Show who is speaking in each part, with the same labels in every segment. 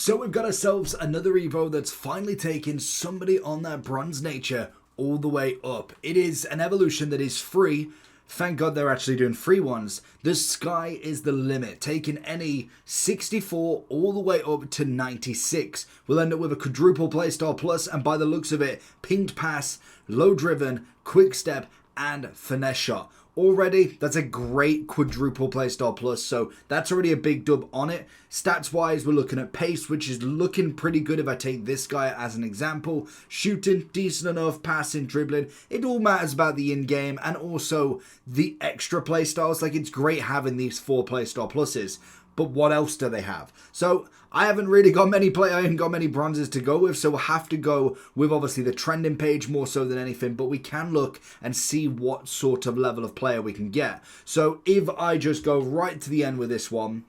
Speaker 1: So we've got ourselves another Evo that's finally taken somebody on that bronze nature all the way up. It is an evolution that is free. Thank God they're actually doing free ones. The sky is the limit. Taking any 64 all the way up to 96. We'll end up with a quadruple playstyle plus, and by the looks of it, pinged pass, low driven, quick step, and finesse shot. Already, that's a great quadruple playstyle plus, so that's already a big dub on it. Stats wise, we're looking at pace, which is looking pretty good if I take this guy as an example. Shooting, decent enough, passing, dribbling. It all matters about the in-game and also the extra playstyles. Like, it's great having these 4 playstyle pluses. But what else do they have? So I haven't really got many I haven't got many bronzes to go with, so we'll have to go with obviously the trending page more so than anything, but we can look and see what sort of level of player we can get. So if I just go right to the end with this one,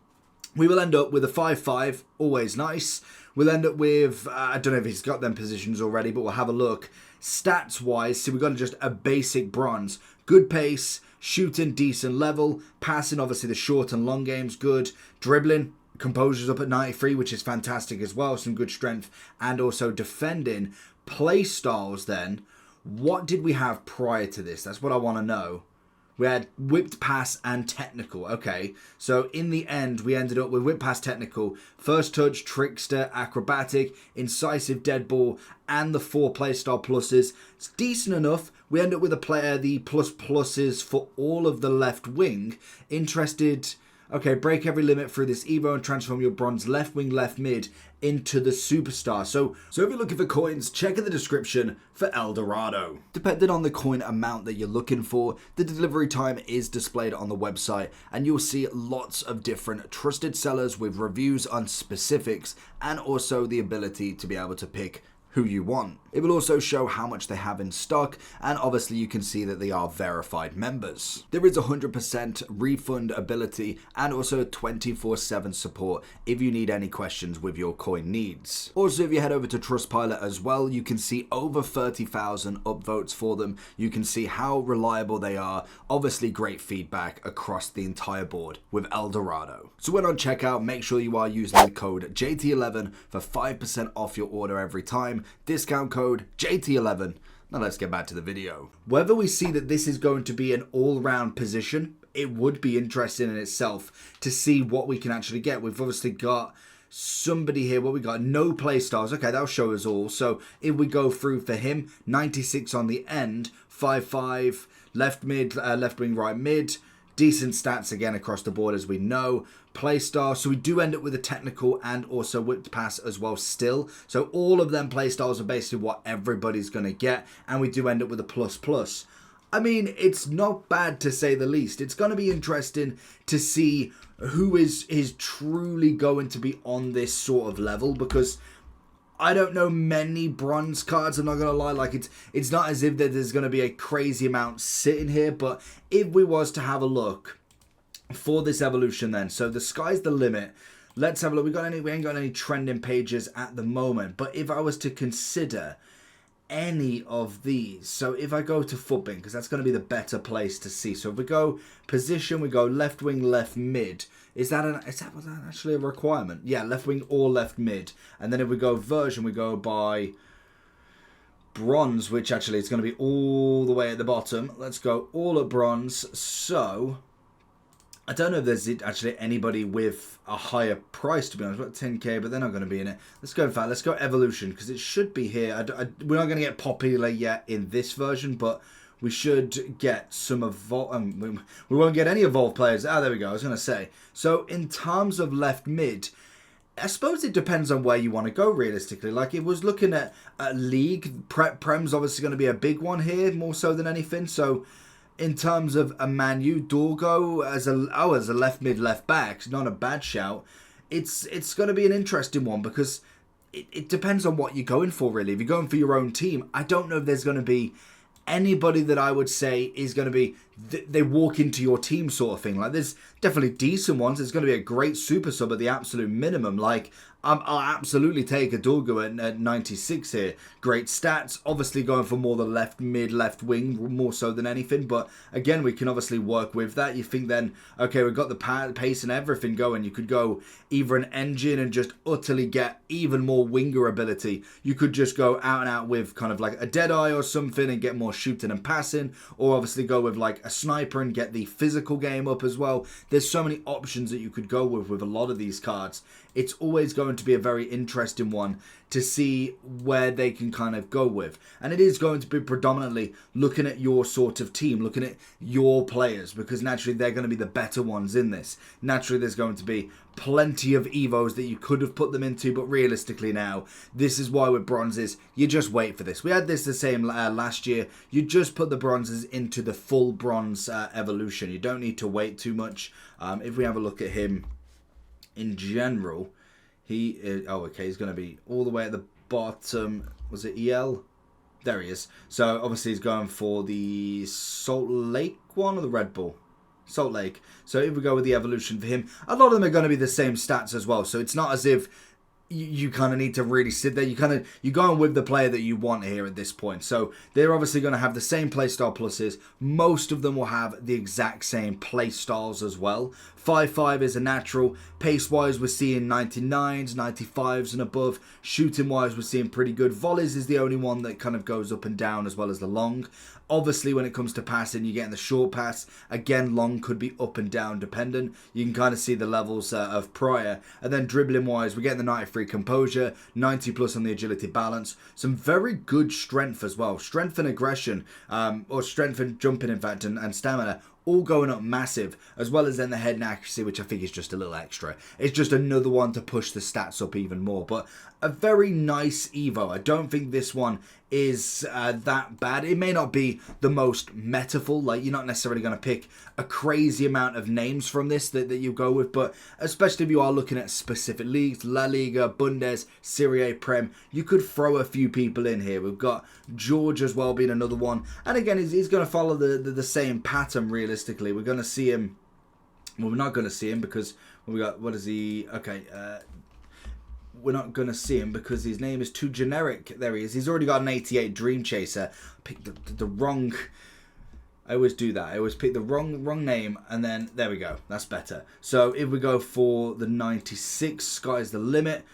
Speaker 1: we will end up with a 5-5, always nice. We'll end up with, I don't know if he's got them positions already, but we'll have a look. Stats wise, so we've got just a basic bronze. Good pace, shooting, decent level, passing, obviously the short and long games, good. Dribbling, composure's up at 93, which is fantastic as well, some good strength, and also defending. Play styles then, what did we have prior to this? That's what I want to know. We had whipped pass and technical. Okay, so in the end, we ended up with whipped pass, technical, first touch, trickster, acrobatic, incisive, dead ball, and the 4 playstyle pluses. It's decent enough. We end up with a player, the pluses for all of the left wing. Interested. Okay, break every limit through this Evo and transform your bronze left wing, left mid into the superstar. So if you're looking for coins, check in the description for El Dorado. Depending on the coin amount that you're looking for, the delivery time is displayed on the website, and you'll see lots of different trusted sellers with reviews on specifics and also the ability to be able to pick who you want. It will also show how much they have in stock, and obviously you can see that they are verified members. There is 100% refund ability and also 24/7 support if you need any questions with your coin needs. Also, if you head over to Trustpilot as well, you can see over 30,000 upvotes for them. You can see how reliable they are. Obviously great feedback across the entire board with El Dorado. So when on checkout, make sure you are using the code JT11 for 5% off your order every time. Discount code JT11. Now let's get back to the video. Whether we see that this is going to be an all-round position, it would be interesting in itself to see what we can actually get. We've obviously got somebody here, what we got, no play styles. Okay, that'll show us all. So if we go through for him, 96 on the end, 5-5, left mid, left wing, right mid. Decent stats again across the board, as we know. Playstyle, so we do end up with a technical and also whipped pass as well still. So all of them playstyles are basically what everybody's going to get, and we do end up with a plus. I mean, it's not bad to say the least. It's going to be interesting to see who is truly going to be on this sort of level, because I don't know many bronze cards, I'm not going to lie. Like, it's not as if there's going to be a crazy amount sitting here, but if we was to have a look for this evolution then, so the sky's the limit. Let's have a look. We ain't got any trending pages at the moment, but if I was to consider any of these, so if I go to FUTBIN, because that's going to be the better place to see. So if we go position, we go left wing, left mid. Was that actually a requirement? Yeah, left wing or left mid. And then if we go version, we go by bronze, which actually is going to be all the way at the bottom. Let's go all at bronze. So I don't know if there's actually anybody with a higher price, to be honest. We've got 10k, but they're not going to be in it. Let's go, in fact, let's go evolution, because it should be here. We're not going to get popular yet in this version, but we should get some evolve. We won't get any evolved players. Ah, there we go. I was going to say. So in terms of left mid, I suppose it depends on where you want to go realistically. Like, it was looking at league. Prem's obviously going to be a big one here, more so than anything. So in terms of a Manu, Dorgo as a left mid, left back, it's not a bad shout. It's going to be an interesting one, because it depends on what you're going for, really. If you're going for your own team, I don't know if there's going to be anybody that I would say is going to be they walk into your team sort of thing. Like, there's definitely decent ones. There's going to be a great super sub at the absolute minimum. Like, I'll absolutely take a Dulgu at 96 here. Great stats, obviously going for more the left mid, left wing, more so than anything. But again, we can obviously work with that. You think then, okay, we've got the pace and everything going. You could go either an engine and just utterly get even more winger ability. You could just go out and out with kind of like a Deadeye or something and get more shooting and passing. Or obviously go with like a sniper and get the physical game up as well. There's so many options that you could go with a lot of these cards. It's always going to be a very interesting one to see where they can kind of go with. And it is going to be predominantly looking at your sort of team, looking at your players, because naturally they're going to be the better ones in this. Naturally there's going to be plenty of Evos that you could have put them into, but realistically now, this is why with bronzes, you just wait for this. We had this the same last year. You just put the bronzes into the full bronze evolution. You don't need to wait too much. If we have a look at him in general, he is, oh okay, he's going to be all the way at the bottom. Was it EL? There he is. So obviously he's going for the Salt Lake one or the Red Bull? Salt Lake. So if we go with the evolution for him, a lot of them are going to be the same stats as well. So it's not as if you kind of need to really sit there. You're going with the player that you want here at this point. So they're obviously going to have the same playstyle pluses. Most of them will have the exact same playstyles as well. 5.5 is a natural. Pace-wise, we're seeing 99s, 95s and above. Shooting-wise, we're seeing pretty good. Volleys is the only one that kind of goes up and down as well as the long. Obviously, when it comes to passing, you're getting the short pass. Again, long could be up and down dependent. You can kind of see the levels of prior. And then dribbling-wise, we're getting the 93 composure, 90 plus on the agility balance. Some very good strength as well. Strength and aggression, or strength and jumping, in fact, and stamina. All going up massive, as well as then the head and accuracy, which I think is just a little extra. It's just another one to push the stats up even more. But a very nice Evo. I don't think this one is that bad. It may not be the most metaful, like you're not necessarily going to pick a crazy amount of names from this that you go with, but especially if you are looking at specific leagues, La Liga, Bundes, Serie A, Prem, you could throw a few people in here. We've got George as well being another one, and again he's going to follow the same pattern realistically. We're going to see him, well, we're not going to see him because we got, what is he, okay, we're not going to see him because his name is too generic. There he is. He's already got an 88 Dream Chaser. Picked the wrong... I always do that. I always pick the wrong name, and then there we go. That's better. So if we go for the 96, sky's the limit.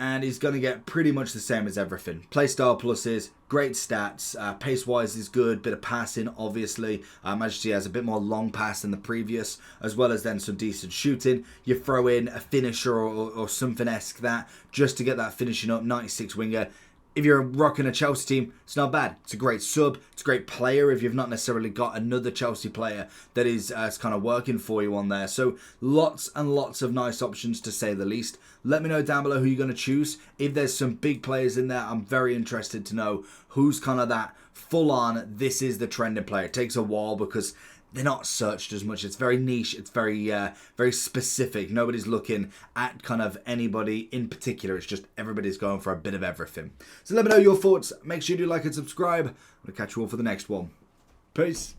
Speaker 1: And he's going to get pretty much the same as everything. Playstyle pluses, great stats, pace-wise is good, bit of passing, obviously. As you see, he has a bit more long pass than the previous, as well as then some decent shooting. You throw in a finisher or something-esque that, just to get that finishing up, 96 winger. If you're rocking a Chelsea team, it's not bad. It's a great sub. It's a great player if you've not necessarily got another Chelsea player that is kind of working for you on there. So lots and lots of nice options to say the least. Let me know down below who you're going to choose. If there's some big players in there, I'm very interested to know who's kind of that full-on, this is the trending player. It takes a while because they're not searched as much. It's very niche. It's very very specific. Nobody's looking at kind of anybody in particular. It's just everybody's going for a bit of everything. So let me know your thoughts. Make sure you do like and subscribe. I'm going to catch you all for the next one. Peace.